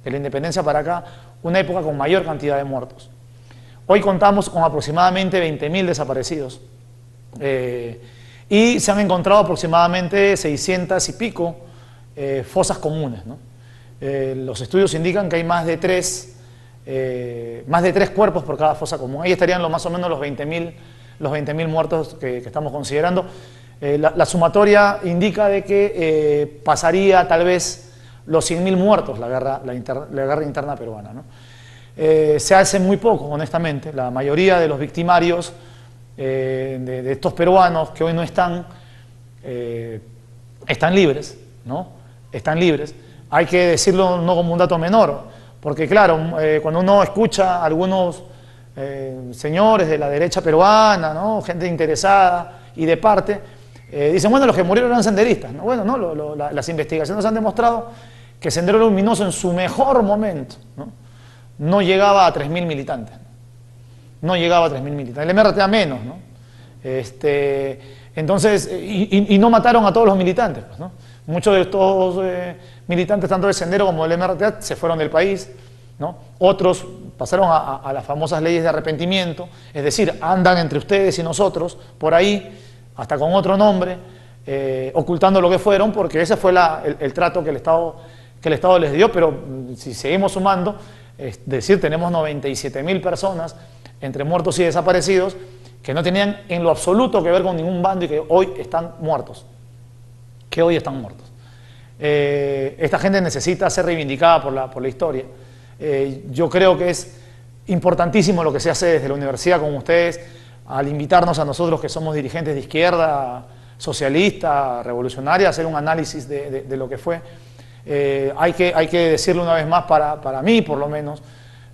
de la independencia para acá, una época con mayor cantidad de muertos. Hoy contamos con aproximadamente 20.000 desaparecidos y se han encontrado aproximadamente 600 y pico fosas comunes, ¿no? Los estudios indican que hay más de tres cuerpos por cada fosa común. Ahí estarían más o menos los 20.000 muertos que estamos considerando. La sumatoria indica de que pasaría tal vez los 100.000 muertos la guerra interna peruana, ¿no? Se hace muy poco, honestamente. La mayoría de los victimarios de estos peruanos que hoy no están libres, ¿no? Están libres. Hay que decirlo no como un dato menor, porque claro, cuando uno escucha a algunos señores de la derecha peruana, ¿no? Gente interesada y de parte, dicen, bueno, los que murieron eran senderistas, ¿no? Bueno, no, las investigaciones han demostrado que Sendero Luminoso en su mejor momento no llegaba a 3.000 militantes. No llegaba a 3.000 militantes. El MRTA menos, ¿no? Entonces, y no mataron a todos los militantes, pues, ¿no? Muchos de estos militantes, tanto del Sendero como del MRTA, se fueron del país, ¿no? Otros pasaron a las famosas leyes de arrepentimiento, es decir, andan entre ustedes y nosotros, por ahí, hasta con otro nombre, ocultando lo que fueron, porque ese fue el trato que el Estado les dio. Pero si seguimos sumando, es decir, tenemos 97.000 personas entre muertos y desaparecidos que no tenían en lo absoluto que ver con ningún bando y que hoy están muertos. Esta gente necesita ser reivindicada por la historia. Yo creo que es importantísimo lo que se hace desde la universidad con ustedes, al invitarnos a nosotros que somos dirigentes de izquierda, socialista, revolucionaria, a hacer un análisis de lo que fue. Hay que decirlo una vez más, para mí por lo menos,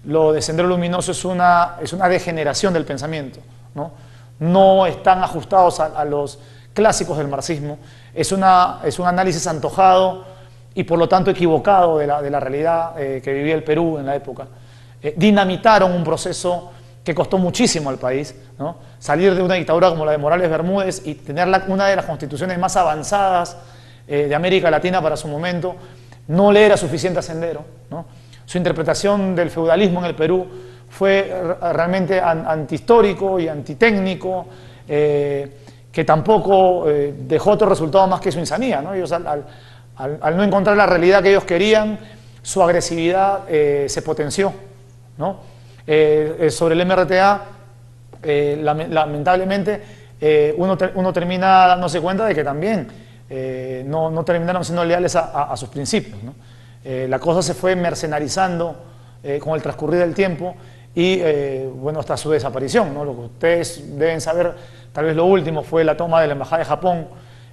lo de Sendero Luminoso es una degeneración del pensamiento, ¿no? No están ajustados a los clásicos del marxismo, es un análisis antojado y por lo tanto equivocado de la realidad que vivía el Perú en la época. Dinamitaron un proceso que costó muchísimo al país, ¿no? Salir de una dictadura como la de Morales Bermúdez y tener una de las constituciones más avanzadas de América Latina para su momento, no le era suficiente a Sendero, ¿no? Su interpretación del feudalismo en el Perú fue realmente antihistórico y antitécnico, que tampoco dejó otro resultado más que su insanía, ¿no? Ellos al no encontrar la realidad que ellos querían, su agresividad se potenció, ¿no? Sobre el MRTA, lamentablemente, uno termina dándose cuenta de que también no terminaron siendo leales a sus principios, ¿no? La cosa se fue mercenarizando con el transcurrir del tiempo y bueno, hasta su desaparición, ¿no? Lo que ustedes deben saber, tal vez lo último, fue la toma de la Embajada de Japón,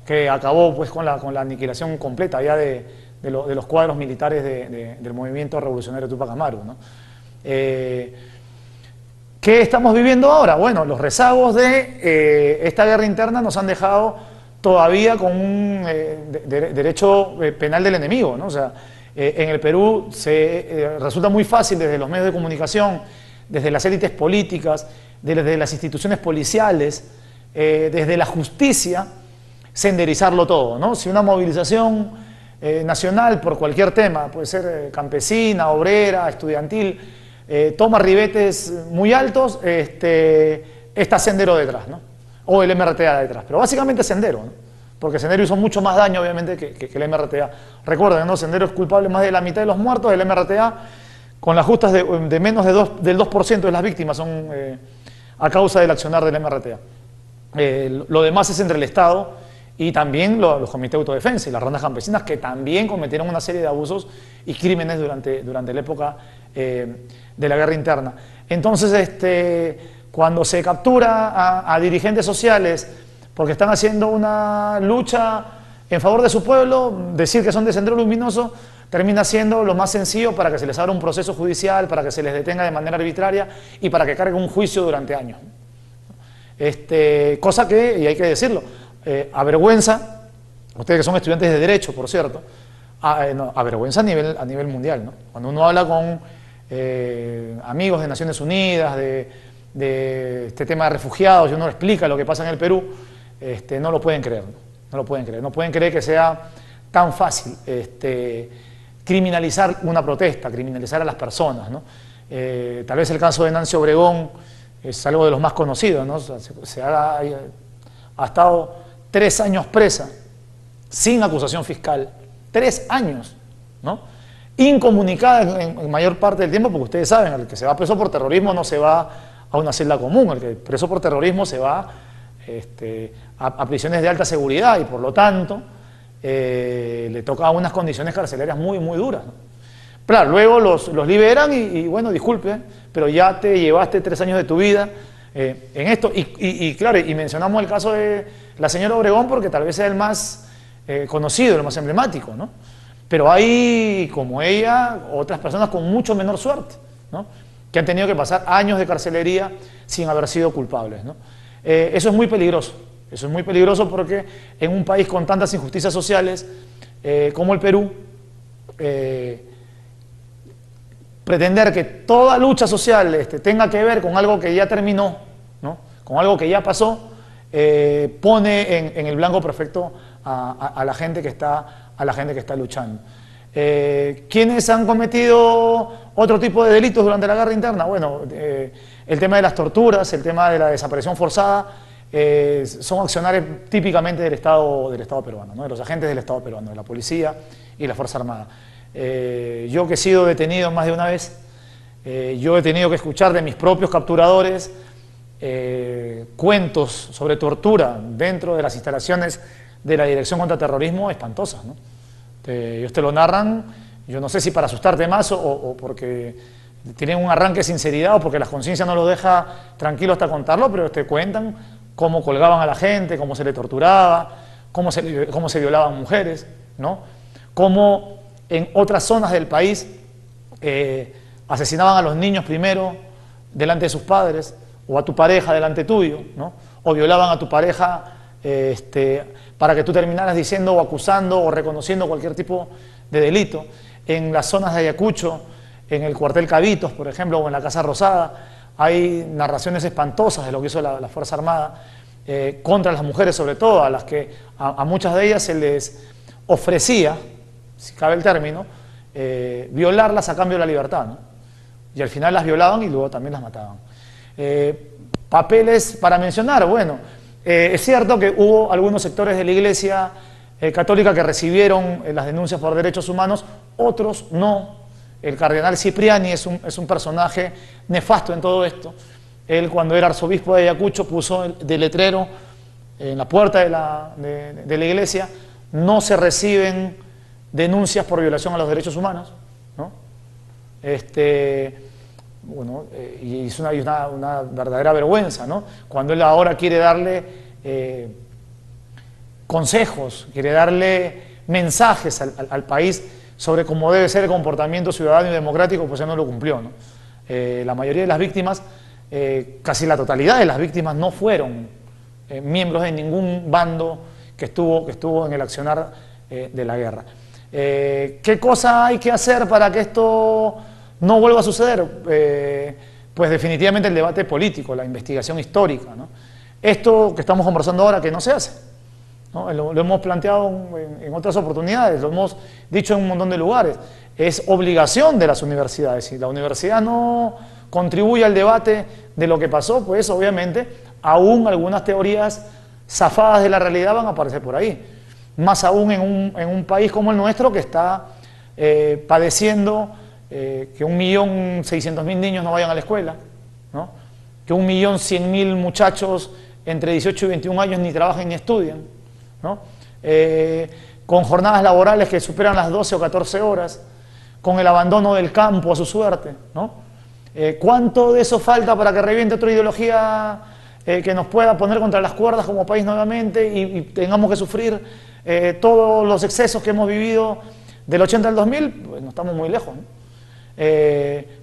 que acabó pues con la aniquilación completa ya de los cuadros militares del movimiento revolucionario Tupac Amaru, ¿no? ¿Qué estamos viviendo ahora? Bueno, los rezagos de esta guerra interna nos han dejado todavía con un derecho penal del enemigo, ¿no? O sea, en el Perú resulta muy fácil desde los medios de comunicación, desde las élites políticas, desde las instituciones policiales, desde la justicia, senderizarlo todo, ¿no? Si una movilización nacional por cualquier tema, puede ser campesina, obrera, estudiantil, toma ribetes muy altos, está Sendero detrás, ¿no? O el MRTA detrás, pero básicamente Sendero, ¿no? Porque Sendero hizo mucho más daño, obviamente, que el MRTA. Recuerden, ¿no? Sendero es culpable más de la mitad de los muertos, el MRTA con las justas de menos del 2% de las víctimas son a causa del accionar del MRTA. Lo demás es entre el Estado y también los comités de autodefensa y las rondas campesinas, que también cometieron una serie de abusos y crímenes durante la época de la guerra interna. Entonces, cuando se captura a dirigentes sociales porque están haciendo una lucha en favor de su pueblo, decir que son de Sendero Luminoso termina siendo lo más sencillo para que se les abra un proceso judicial, para que se les detenga de manera arbitraria y para que carguen un juicio durante años. Cosa que, y hay que decirlo, avergüenza, ustedes que son estudiantes de Derecho, por cierto, avergüenza a nivel mundial, ¿no? Cuando uno habla con amigos de Naciones Unidas, de este tema de refugiados, y uno le explica lo que pasa en el Perú, no lo pueden creer, no pueden creer que sea tan fácil criminalizar una protesta, criminalizar a las personas, ¿no? Tal vez el caso de Nancy Obregón es algo de los más conocidos, ¿no? Ha estado 3 años presa, sin acusación fiscal, 3 años, ¿no? Incomunicada en mayor parte del tiempo, porque ustedes saben, el que se va preso por terrorismo no se va a una celda común, el que preso por terrorismo se va a prisiones de alta seguridad y por lo tanto le toca unas condiciones carcelarias muy, muy duras, ¿no? Claro, luego los liberan y bueno, disculpe, pero ya te llevaste 3 años de tu vida en esto. Y claro, y mencionamos el caso de la señora Obregón porque tal vez sea el más conocido, el más emblemático, ¿no? Pero hay, como ella, otras personas con mucho menor suerte, ¿no? Que han tenido que pasar años de carcelería sin haber sido culpables, ¿no? Eso es muy peligroso porque en un país con tantas injusticias sociales como el Perú, pretender que toda lucha social tenga que ver con algo que ya terminó, ¿no? Con algo que ya pasó, pone en el blanco perfecto a la gente que está luchando. ¿Quiénes han cometido otro tipo de delitos durante la guerra interna? Bueno, el tema de las torturas, el tema de la desaparición forzada, son accionarios típicamente del Estado peruano, ¿no? De los agentes del Estado peruano, de la policía y la Fuerza Armada. Yo que he sido detenido más de una vez, yo he tenido que escuchar de mis propios capturadores cuentos sobre tortura dentro de las instalaciones de la Dirección contra Terrorismo espantosas, ¿no? Ellos te lo narran, yo no sé si para asustarte más o porque tienen un arranque de sinceridad o porque la conciencia no los deja tranquilo hasta contarlo, pero te cuentan cómo colgaban a la gente, cómo se le torturaba, cómo se violaban mujeres, ¿no? Cómo en otras zonas del país asesinaban a los niños primero delante de sus padres, o a tu pareja delante tuyo, ¿no? O violaban a tu pareja para que tú terminaras diciendo o acusando o reconociendo cualquier tipo de delito. En las zonas de Ayacucho, en el cuartel Cabitos, por ejemplo, o en la Casa Rosada, hay narraciones espantosas de lo que hizo la Fuerza Armada contra las mujeres, sobre todo, a las que a muchas de ellas se les ofrecía, si cabe el término, violarlas a cambio de la libertad, ¿no? Y al final las violaban y luego también las mataban. Papeles para mencionar, bueno, es cierto que hubo algunos sectores de la Iglesia católica que recibieron las denuncias por derechos humanos, otros no. El cardenal Cipriani es un personaje nefasto en todo esto. Él, cuando era arzobispo de Ayacucho, puso de letrero en la puerta de la iglesia: no se reciben denuncias por violación a los derechos humanos, ¿no? Bueno, y es una verdadera vergüenza, ¿no? Cuando él ahora quiere darle consejos, quiere darle mensajes al país sobre cómo debe ser el comportamiento ciudadano y democrático, pues ya no lo cumplió, ¿no? La mayoría de las víctimas, casi la totalidad de las víctimas, no fueron miembros de ningún bando que estuvo en el accionar de la guerra. ¿Qué cosa hay que hacer para que esto no vuelva a suceder? Pues definitivamente el debate político, la investigación histórica, ¿no? Esto que estamos conversando ahora, que no se hace, ¿no? Lo hemos planteado en otras oportunidades, lo hemos dicho en un montón de lugares. Es obligación de las universidades. Si la universidad no contribuye al debate de lo que pasó, pues obviamente aún algunas teorías zafadas de la realidad van a aparecer por ahí. Más aún en un país como el nuestro, que está padeciendo que 1.600.000 niños no vayan a la escuela, ¿no? Que 1.100.000 muchachos entre 18 y 21 años ni trabajen ni estudian, ¿no? Con jornadas laborales que superan las 12 o 14 horas, con el abandono del campo a su suerte, ¿no? ¿Cuánto de eso falta para que reviente otra ideología que nos pueda poner contra las cuerdas como país nuevamente y tengamos que sufrir todos los excesos que hemos vivido del 80 al 2000? Pues no estamos muy lejos, ¿no?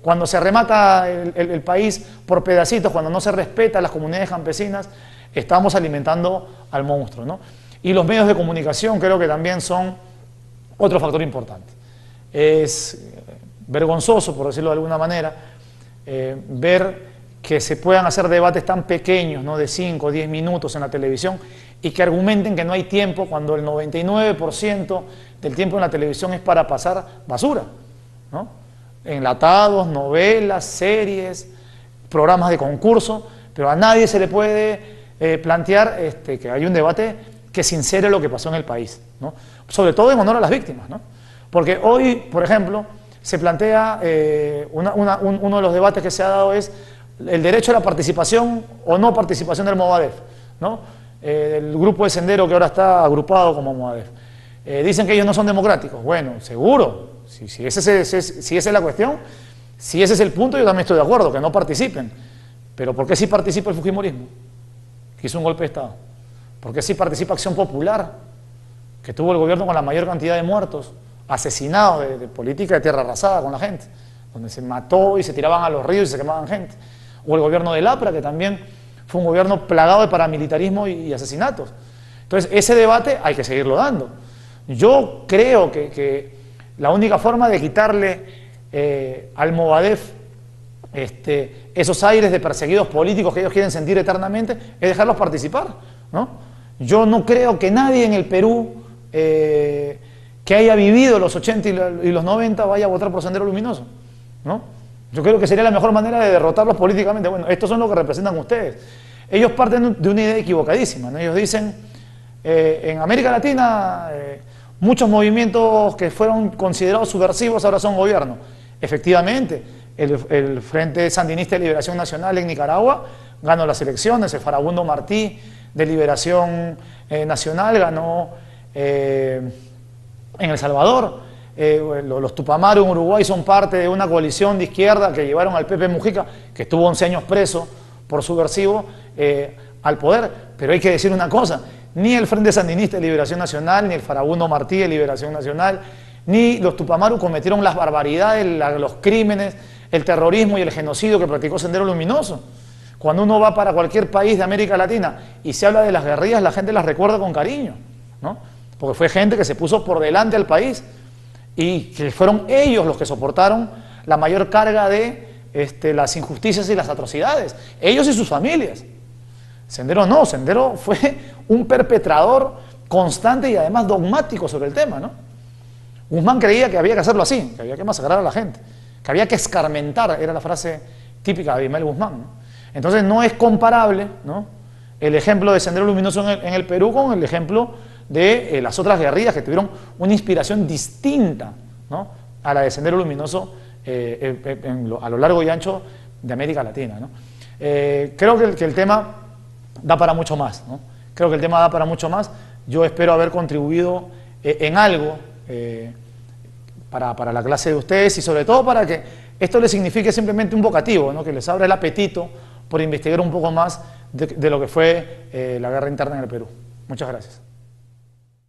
Cuando se remata el país por pedacitos, cuando no se respeta a las comunidades campesinas, estamos alimentando al monstruo, ¿no? Y los medios de comunicación creo que también son otro factor importante. Es vergonzoso, por decirlo de alguna manera, ver que se puedan hacer debates tan pequeños, ¿no? De 5 o 10 minutos en la televisión y que argumenten que no hay tiempo cuando el 99% del tiempo en la televisión es para pasar basura, ¿no? Enlatados, novelas, series, programas de concurso, pero a nadie se le puede plantear que hay un debate que sincere lo que pasó en el país, ¿no? Sobre todo en honor a las víctimas, ¿no? Porque hoy, por ejemplo, se plantea, uno de los debates que se ha dado es el derecho a la participación o no participación del Movadef, ¿no? El grupo de Sendero que ahora está agrupado como Movadef. Dicen que ellos no son democráticos. Bueno, seguro, si esa es la cuestión, si ese es el punto, yo también estoy de acuerdo, que no participen. Pero ¿por qué sí participa el fujimorismo, que hizo un golpe de Estado? ¿Por qué sí participa Acción Popular, que tuvo el gobierno con la mayor cantidad de muertos, asesinados de política de tierra arrasada con la gente, donde se mató y se tiraban a los ríos y se quemaban gente? O el gobierno del APRA, que también fue un gobierno plagado de paramilitarismo y asesinatos. Entonces, ese debate hay que seguirlo dando. Yo creo que la única forma de quitarle al Movadef esos aires de perseguidos políticos que ellos quieren sentir eternamente es dejarlos participar, ¿no? Yo no creo que nadie en el Perú que haya vivido los 80 y los 90 vaya a votar por Sendero Luminoso, ¿no? Yo creo que sería la mejor manera de derrotarlos políticamente. Bueno, estos son los que representan ustedes. Ellos parten de una idea equivocadísima, ¿no? Ellos dicen, en América Latina, muchos movimientos que fueron considerados subversivos ahora son gobierno. Efectivamente, el Frente Sandinista de Liberación Nacional en Nicaragua ganó las elecciones, el Farabundo Martí de Liberación Nacional ganó en El Salvador. Los Tupamaros en Uruguay son parte de una coalición de izquierda que llevaron al Pepe Mujica, que estuvo 11 años preso por subversivo, al poder. Pero hay que decir una cosa, ni el Frente Sandinista de Liberación Nacional, ni el Farabundo Martí de Liberación Nacional, ni los Tupamaros cometieron las barbaridades, los crímenes, el terrorismo y el genocidio que practicó Sendero Luminoso. Cuando uno va para cualquier país de América Latina y se habla de las guerrillas, la gente las recuerda con cariño, ¿no? Porque fue gente que se puso por delante al país y que fueron ellos los que soportaron la mayor carga de las injusticias y las atrocidades, ellos y sus familias. Sendero no, Sendero fue un perpetrador constante y además dogmático sobre el tema, ¿no? Guzmán creía que había que hacerlo así, que había que masacrar a la gente, que había que escarmentar, era la frase típica de Abimael Guzmán, ¿no? Entonces no es comparable, ¿no?, el ejemplo de Sendero Luminoso en el Perú con el ejemplo de las otras guerrillas que tuvieron una inspiración distinta, ¿no?, a la de Sendero Luminoso a lo largo y ancho de América Latina, ¿no? Creo que el tema da para mucho más, ¿no? Creo que el tema da para mucho más. Yo espero haber contribuido en algo para la clase de ustedes y sobre todo para que esto les signifique simplemente un vocativo, ¿no?, que les abra el apetito por investigar un poco más de lo que fue la guerra interna en el Perú. Muchas gracias.